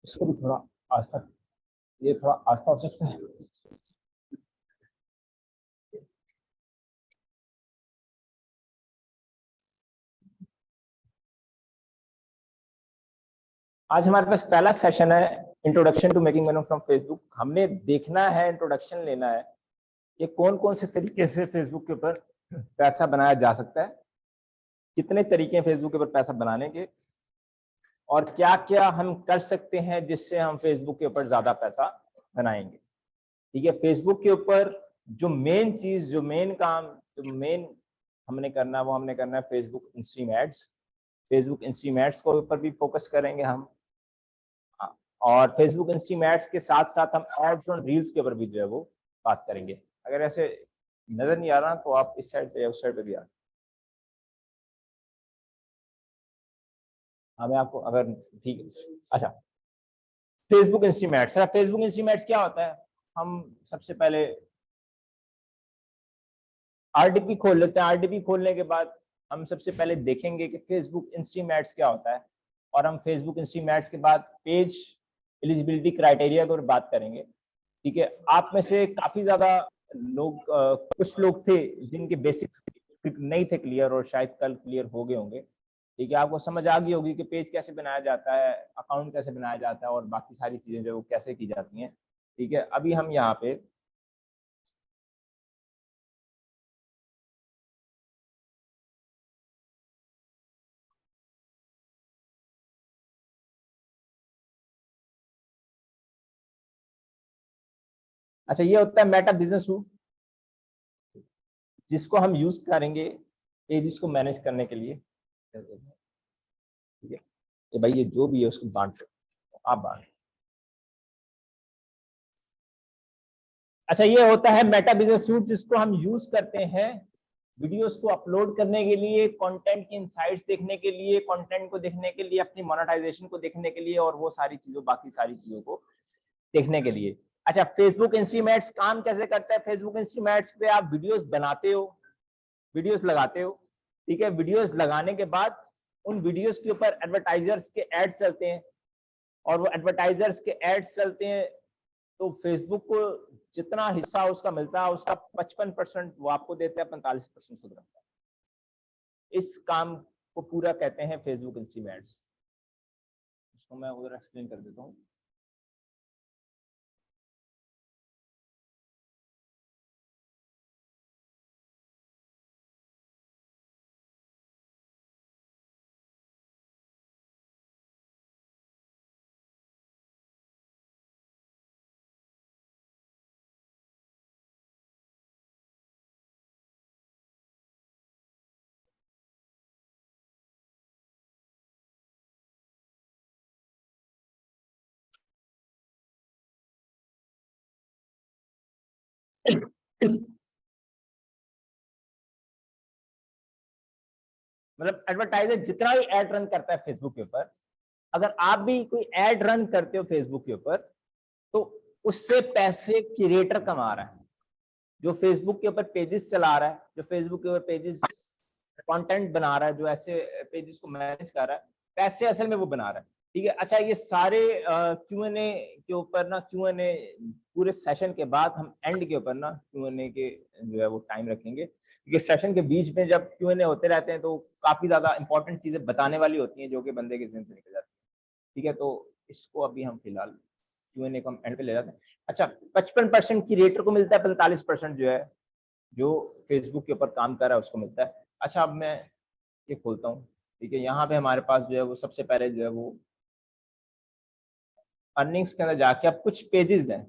इसको भी थोड़ा आस्था, ये थोड़ा आस्था हो सकता है। आज हमारे पास पहला सेशन है introduction to making money from Facebook. हमने देखना है, इंट्रोडक्शन लेना है कि कौन कौन से तरीके से फेसबुक के ऊपर पैसा बनाया जा सकता है, कितने तरीके हैं फेसबुक के ऊपर पैसा बनाने के, और क्या क्या हम कर सकते हैं जिससे हम फेसबुक के ऊपर ज्यादा पैसा बनाएंगे। ठीक है, फेसबुक के ऊपर जो मेन चीज, जो मेन काम, जो मेन हमने करना है वो हमने करना है Facebook instream ads. Facebook instream ads के ऊपर भी फोकस करेंगे हम, और फेसबुक इंस्ट्रीम एड्स के साथ साथ हम एड्स और रील्स के ऊपर भी जो है वो बात करेंगे। अगर ऐसे नजर नहीं आ रहा तो आप इस साइड पे या उस साइड पे भी आ। हाँ मैं आपको अगर ठीक है। अच्छा, Facebook instream ads, Facebook instream ads क्या होता है? हम सबसे पहले आरडीपी खोल लेते हैं। आरडीपी खोलने के बाद हम सबसे पहले देखेंगे कि फेसबुक इंस्ट्रीम एड्स क्या होता है, और हम फेसबुक इंस्ट्रीम एड्स के बाद पेज एलिजिबिलिटी क्राइटेरिया की बात करेंगे। ठीक है, आप में से काफी ज्यादा लोग, कुछ लोग थे जिनके बेसिक्स नहीं थे क्लियर, और शायद कल क्लियर हो गए होंगे। ठीक है, आपको समझ आ गई होगी कि पेज कैसे बनाया जाता है, अकाउंट कैसे बनाया जाता है, और बाकी सारी चीजें जो कैसे की जाती हैं। ठीक है, अभी हम यहाँ पे अच्छा, ये होता है मेटा बिजनेस सूट, जिसको हम यूज करेंगे पेजेस को मैनेज करने के लिए। ठीक है, तो भाई ये जो भी है उसको बांट दो, आप बांट। अच्छा, ये होता है मेटा बिजनेस सूट, जिसको हम यूज करते हैं वीडियोस को अपलोड करने के लिए, कंटेंट की इनसाइट्स देखने के लिए, कंटेंट को देखने के लिए, अपनी मोनेटाइजेशन को देखने के लिए, और वो सारी चीजों, बाकी सारी चीजों को देखने के लिए। अच्छा, फेसबुक इंस्ट्रीम एड्स काम कैसे करता है? फेसबुक इंस्ट्रीम एड्स पे आप वीडियोस बनाते हो, वीडियोस लगाते हो। ठीक है, वीडियोस लगाने के बाद उन वीडियोस के ऊपर एडवर्टाइजर्स के एड्स चलते हैं, और वो एडवर्टाइजर्स के एड्स चलते हैं तो फेसबुक को जितना हिस्सा उसका मिलता है उसका 55% वो आपको देते हैं, 45% खुद रखता है। इस काम को पूरा कहते हैं फेसबुक इंस्ट्रीम एड्स। उसको मैं उधर एक्सप्लेन कर देता हूँ। मतलब एडवर्टाइजर जितना भी एड रन करता है फेसबुक के ऊपर, अगर आप भी कोई एड रन करते हो फेसबुक के ऊपर, तो उससे पैसे क्रिएटर कमा रहा है, जो फेसबुक के ऊपर पेजेस चला रहा है, जो फेसबुक के ऊपर पेजेस कंटेंट बना रहा है, जो ऐसे पेजेस को मैनेज कर रहा है, पैसे असल में वो बना रहा है। ठीक है, अच्छा, ये सारे Q&A के ऊपर ना, Q&A पूरे सेशन के बाद हम एंड के ऊपर ना Q&A के जो है वो टाइम रखेंगे, क्योंकि सेशन के बीच में जब Q&A होते रहते हैं तो काफी ज्यादा इंपॉर्टेंट चीजें बताने वाली होती हैं जो कि बंदे के जहन से निकल जाती है। ठीक है, तो इसको अभी हम फिलहाल Q&A को हम एंड पे ले जाते हैं। अच्छा, 55% क्रिएटर को मिलता है, 45% जो है जो फेसबुक के ऊपर काम कर रहा है उसको मिलता है। अच्छा, अब मैं ये खोलता हूँ। ठीक है, यहाँ पे हमारे पास जो है वो सबसे पहले जो है वो अर्निंग्स के अंदर जाके अब कुछ पेजेस हैं।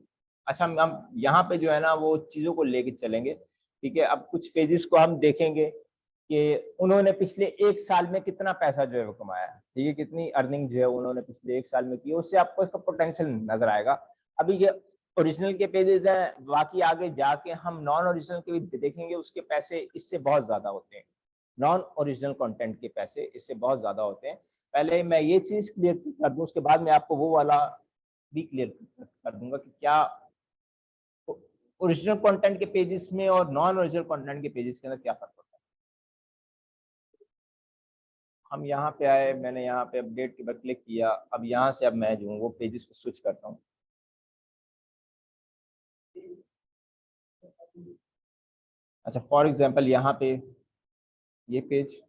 अच्छा, हम यहाँ पे जो है ना वो चीज़ों को लेके चलेंगे। ठीक है, अब कुछ पेजेस को हम देखेंगे कि उन्होंने पिछले एक साल में कितना पैसा जो है वो कमाया है। ठीक है, कितनी अर्निंग जो है उन्होंने पिछले एक साल में की, उससे आपको इसका पोटेंशियल नजर आएगा। अभी ये ओरिजिनल के पेजेस हैं, बाकी आगे जाके हम नॉन ओरिजिनल के भी देखेंगे, उसके पैसे इससे बहुत ज्यादा होते हैं। नॉन ओरिजिनल कंटेंट के पैसे इससे बहुत ज्यादा होते हैं। पहले मैं ये चीज क्लियर कर दूं, उसके बाद मैं आपको वो वाला भी क्लियर कर दूंगा कि क्या ओरिजिनल कंटेंट के पेजेस में और नॉन ओरिजिनल कंटेंट के पेजेस के अंदर क्या फर्क होता है। हम यहाँ पे आए, मैंने यहाँ पे अपडेट के बाद क्लिक किया। अब यहाँ से अब मैं जो हूँ वो पेजेस को स्विच करता हूँ। अच्छा, फॉर एग्जांपल यहाँ पे ये पेज,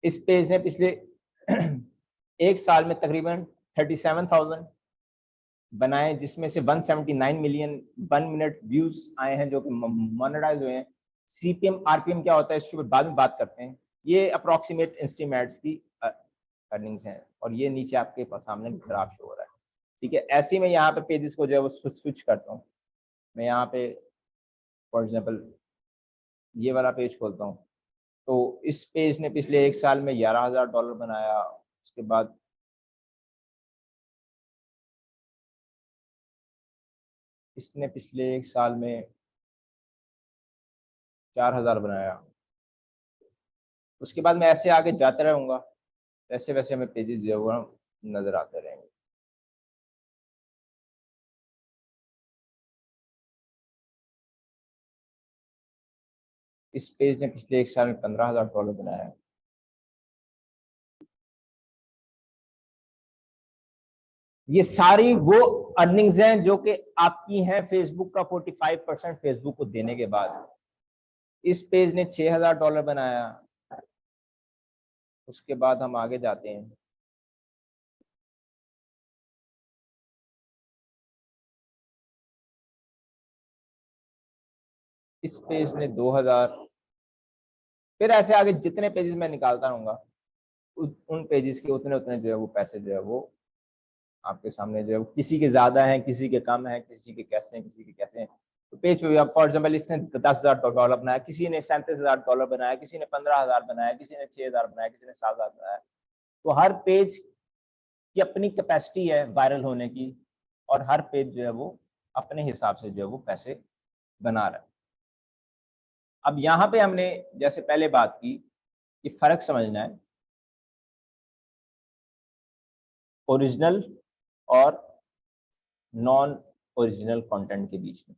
इस पेज ने पिछले एक साल में तकरीबन 37,000 बनाए, जिसमें से 179 मिलियन 1 मिनट व्यूज आए हैं जो कि मोनेटाइज हुए हैं। सीपीएम आरपीएम क्या होता है इसके ऊपर बाद में बात करते हैं। ये अप्रोक्सीमेट इंस्टीमेट्स की अर्निंग्स हैं, और ये नीचे आपके सामने ग्राफ शो हो रहा है। ठीक है, ऐसे में यहाँ पे पेजेस को जो है वो स्विच करता हूँ। मैं यहाँ पे फॉर एग्जांपल ये वाला पेज खोलता हूँ, तो इस पेज ने पिछले एक साल में $11,000 बनाया। उसके बाद इसने पिछले एक साल में 4,000 बनाया। उसके बाद मैं ऐसे आगे जाते रहूंगा, वैसे वैसे हमें पेजेस जो है वो नजर आते रहेंगे। इस पेज ने पिछले एक साल में $15,000 बनाया। ये सारी वो अर्निंग्स हैं जो कि आपकी हैं फेसबुक का 45% फेसबुक को देने के बाद। इस पेज ने $6,000 बनाया। उसके बाद हम आगे जाते हैं, इस पेज ने 2,000। फिर ऐसे आगे जितने पेजेस मैं निकालता रहूंगा उन पेजेस के उतने उतने जो है वो पैसे जो है वो आपके सामने जो है, किसी के ज्यादा हैं, किसी के कम हैं, किसी के कैसे हैं, किसी के कैसे हैं। तो पेज पे भी आप फॉर एग्जाम्पल इसने $10,000 बनाया, किसी ने $37,000 बनाया, किसी ने 15,000 बनाया, किसी ने 6,000 बनाया, किसी ने 7,000 बनाया। तो हर पेज की अपनी कैपेसिटी है वायरल होने की, और हर पेज जो है वो अपने हिसाब से जो है वो पैसे बना रहा है। अब यहाँ पे हमने जैसे पहले बात की कि फर्क समझना है ओरिजिनल और नॉन ओरिजिनल कंटेंट के बीच में।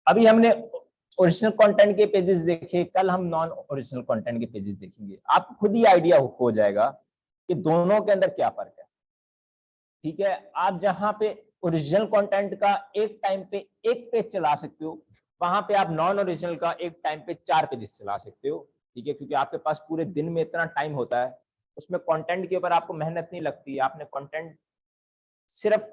अभी हमने ओरिजिनल कंटेंट के पेजेस देखे, कल हम नॉन ओरिजिनल कंटेंट के पेजेस देखेंगे। आपको खुद ही आइडिया हो जाएगा कि दोनों के अंदर क्या फर्क है। ठीक है, आप जहां पे ओरिजिनल कंटेंट का एक टाइम पे एक पेज चला सकते हो, वहां पे आप नॉन ओरिजिनल का एक टाइम पे 4 पेजेस चला सकते हो। ठीक है, क्योंकि आपके पास पूरे दिन में इतना टाइम होता है, उसमें कंटेंट के ऊपर आपको मेहनत नहीं लगती। आपने कंटेंट सिर्फ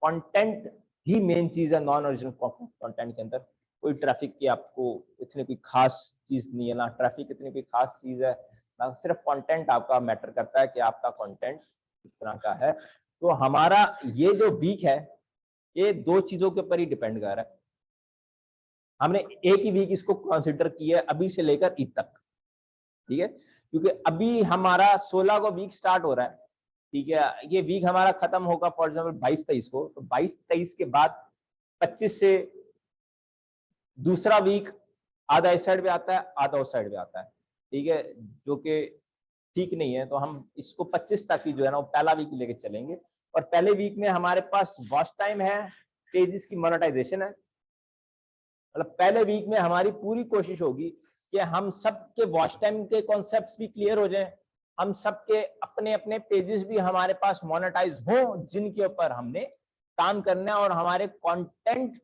कंटेंट ही मेन चीज है नॉन ओरिजिनल कंटेंट के अंदर। कोई ट्रैफिक की आपको इतनी कोई खास चीज नहीं है, ना ट्रैफिक इतनी कोई खास चीज है, ना सिर्फ कंटेंट आपका मैटर करता है कि आपका कंटेंट किस तरह का है। तो हमारा ये जो वीक है ये 2 चीजों के ऊपर ही डिपेंड कर रहा है। हमने एक ही वीक इसको कंसिडर किया है अभी से लेकर ईद तक। ठीक है, क्योंकि अभी हमारा 16 को वीक स्टार्ट हो रहा है। ठीक है, ये वीक हमारा खत्म होगा फॉर एग्जाम्पल 22-23 को, तो 22-23 के बाद 25 से दूसरा वीक आधा इस साइड पे आता है, आधा उस साइड पे आता है। ठीक है, जो कि ठीक नहीं है। तो हम इसको 25 तक ही जो है ना वो पहला वीक लेके चलेंगे। और पहले वीक में हमारे पास वॉच टाइम है, पेजेस की मोनेटाइजेशन है। मतलब पहले वीक में हमारी पूरी कोशिश होगी कि हम सबके वॉच टाइम के कॉन्सेप्ट्स भी क्लियर हो जाएं, हम सबके अपने अपने पेजेस भी हमारे पास मोनेटाइज हो जिनके ऊपर हमने काम करना है, और हमारे कंटेंट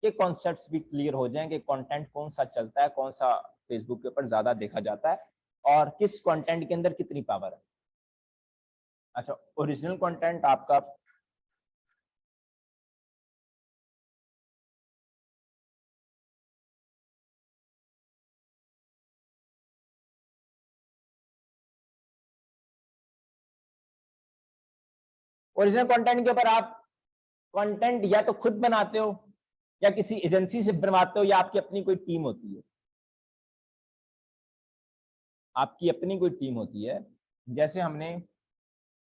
के कॉन्सेप्ट्स भी क्लियर हो जाएं कि कंटेंट कौन सा चलता है, कौन सा फेसबुक के ऊपर ज्यादा देखा जाता है, और किस कंटेंट के अंदर कितनी पावर है। अच्छा, ओरिजिनल कंटेंट आपका ओरिजिनल कंटेंट के ऊपर आप कंटेंट या तो खुद बनाते हो, या किसी एजेंसी से बनवाते हो, या आपकी अपनी कोई टीम होती है। आपकी अपनी कोई टीम होती है, जैसे हमने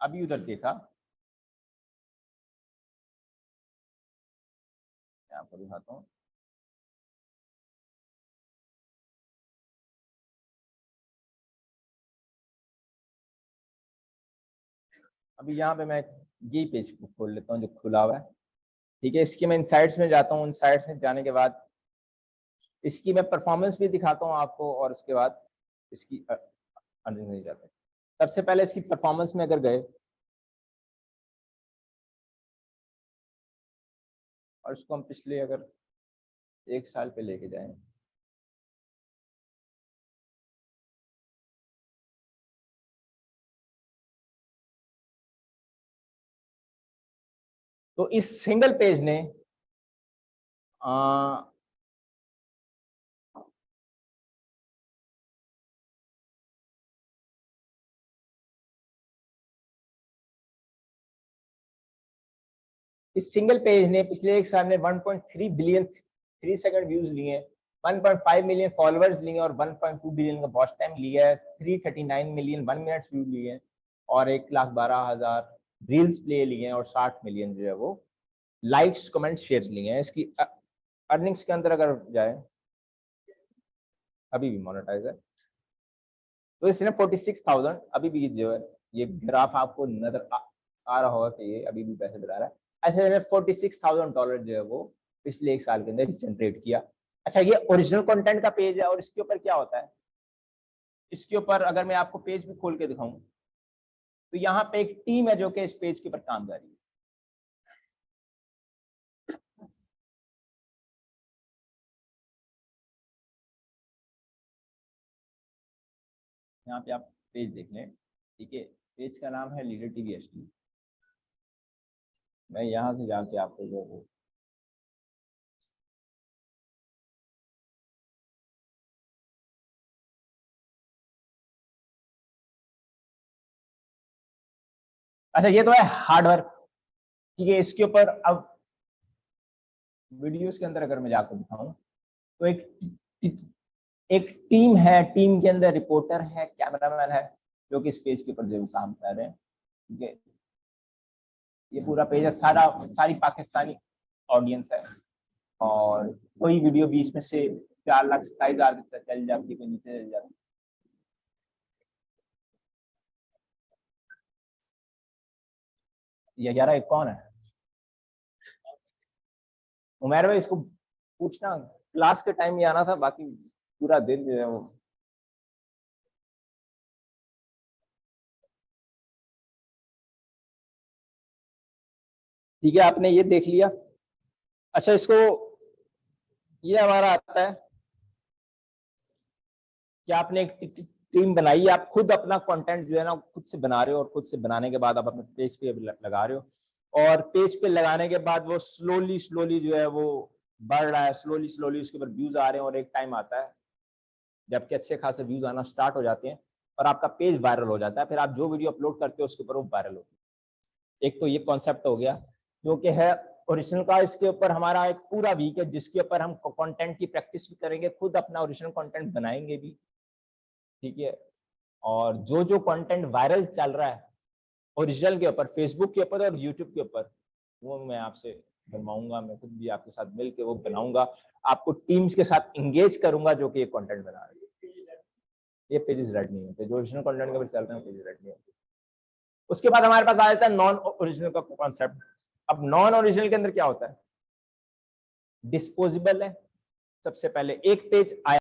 अभी उधर देखा, यहाँ पर दिखाता हूँ। अभी यहाँ पे मैं ये पेज को खोल लेता हूँ जो खुला हुआ है। ठीक है, इसके मैं इनसाइट्स में जाता हूँ। इनसाइट्स में जाने के बाद इसकी मैं परफॉर्मेंस भी दिखाता हूँ आपको और उसके बाद इसकी अर्निंग नहीं जाता। सबसे पहले इसकी परफॉर्मेंस में अगर गए और इसको हम पिछले अगर 1 साल पे लेके जाएं, तो इस सिंगल पेज ने इस सिंगल पेज ने पिछले 1 साल में 1.3 बिलियन 3 सेकंड व्यूज लिए, 1.5 मिलियन फॉलोअर्स लिए और 1.2 बिलियन का वॉच टाइम लिया है, 339 मिलियन 1 मिनट व्यू लिए और 1,12,000 रील्स प्ले लिए और 60 मिलियन जो है वो लाइक्स कमेंट शेयर लिए हैं। इसकी अर्निंग्स के अंदर अगर जाए, अभी भी मोनेटाइज है, तो इसने 46,000 अभी भी जो है ये ग्राफ आपको नजर आ रहा होगा कि ये अभी भी पैसे बता रहा है। ऐसे मैंने $46,000 जो है वो पिछले 1 साल के अंदर जनरेट किया। अच्छा, ये ओरिजिनल कंटेंट का पेज है और इसके ऊपर क्या होता है, इसके ऊपर अगर मैं आपको पेज भी खोल के दिखाऊं तो यहाँ पे एक टीम है जो कि इस पेज के ऊपर काम कर रही है। यहाँ पे आप पेज देख लें, ठीक है, पेज का नाम है लीडर टीवी HD। मैं यहाँ से जाके आपको जो अच्छा, ये तो है हार्डवर्क, ठीक है। इसके ऊपर अब वीडियोस के अंदर अगर मैं जाकर दिखाऊं तो एक टीम है, टीम के अंदर रिपोर्टर है, कैमरामैन है जो कि इस पेज के ऊपर जो काम कर रहे हैं, ठीक है। ये पूरा पेज है, सारी पाकिस्तानी ऑडियंस है और कोई वीडियो बीच में से 4,27,000 से चल जाती है, कोई नीचे चल जाती है। ये 11 कौन है? उमैर भाई, इसको पूछना, क्लास के टाइम ही आना था, बाकी पूरा दिन जो है वो ठीक है। आपने ये देख लिया। अच्छा, इसको ये हमारा आता है कि आपने एक टीम बनाई है, आप खुद अपना कंटेंट जो है ना खुद से बना रहे हो और खुद से बनाने के बाद आप अपने पेज पे लगा रहे हो और पेज पे लगाने के बाद वो स्लोली स्लोली जो है वो बढ़ रहा है, स्लोली स्लोली उसके ऊपर व्यूज आ रहे हैं और एक टाइम आता है जबकि अच्छे खासे व्यूज आना स्टार्ट हो जाते हैं और आपका पेज वायरल हो जाता है। फिर आप जो वीडियो अपलोड करते हो उसके ऊपर वो वायरल होती है। एक तो ये कॉन्सेप्ट हो गया जो कि है ओरिजिनल का। इसके ऊपर हमारा एक पूरा वीक है जिसके ऊपर हम कंटेंट की प्रैक्टिस भी करेंगे, खुद अपना ओरिजिनल कंटेंट बनाएंगे भी, ठीक है। और जो जो कंटेंट वायरल चल रहा है ओरिजिनल के ऊपर, फेसबुक के ऊपर और यूट्यूब के ऊपर, वो मैं आपसे बनवाऊंगा, मैं खुद भी आपके साथ मिलकर वो बनाऊंगा, आपको टीम्स के साथ इंगेज करूंगा जो कि ये कंटेंट बना रहे हैं। ये पेजेस रेड नहीं होते, जो ओरिजिनल कंटेंट के ऊपर चलते हैं पेजेस रेड नहीं होते। उसके बाद हमारे पास आ जाता है नॉन ओरिजिनल का कॉन्सेप्ट। अब नॉन ओरिजिनल के अंदर क्या होता है, डिस्पोजेबल है। सबसे पहले एक पेज आया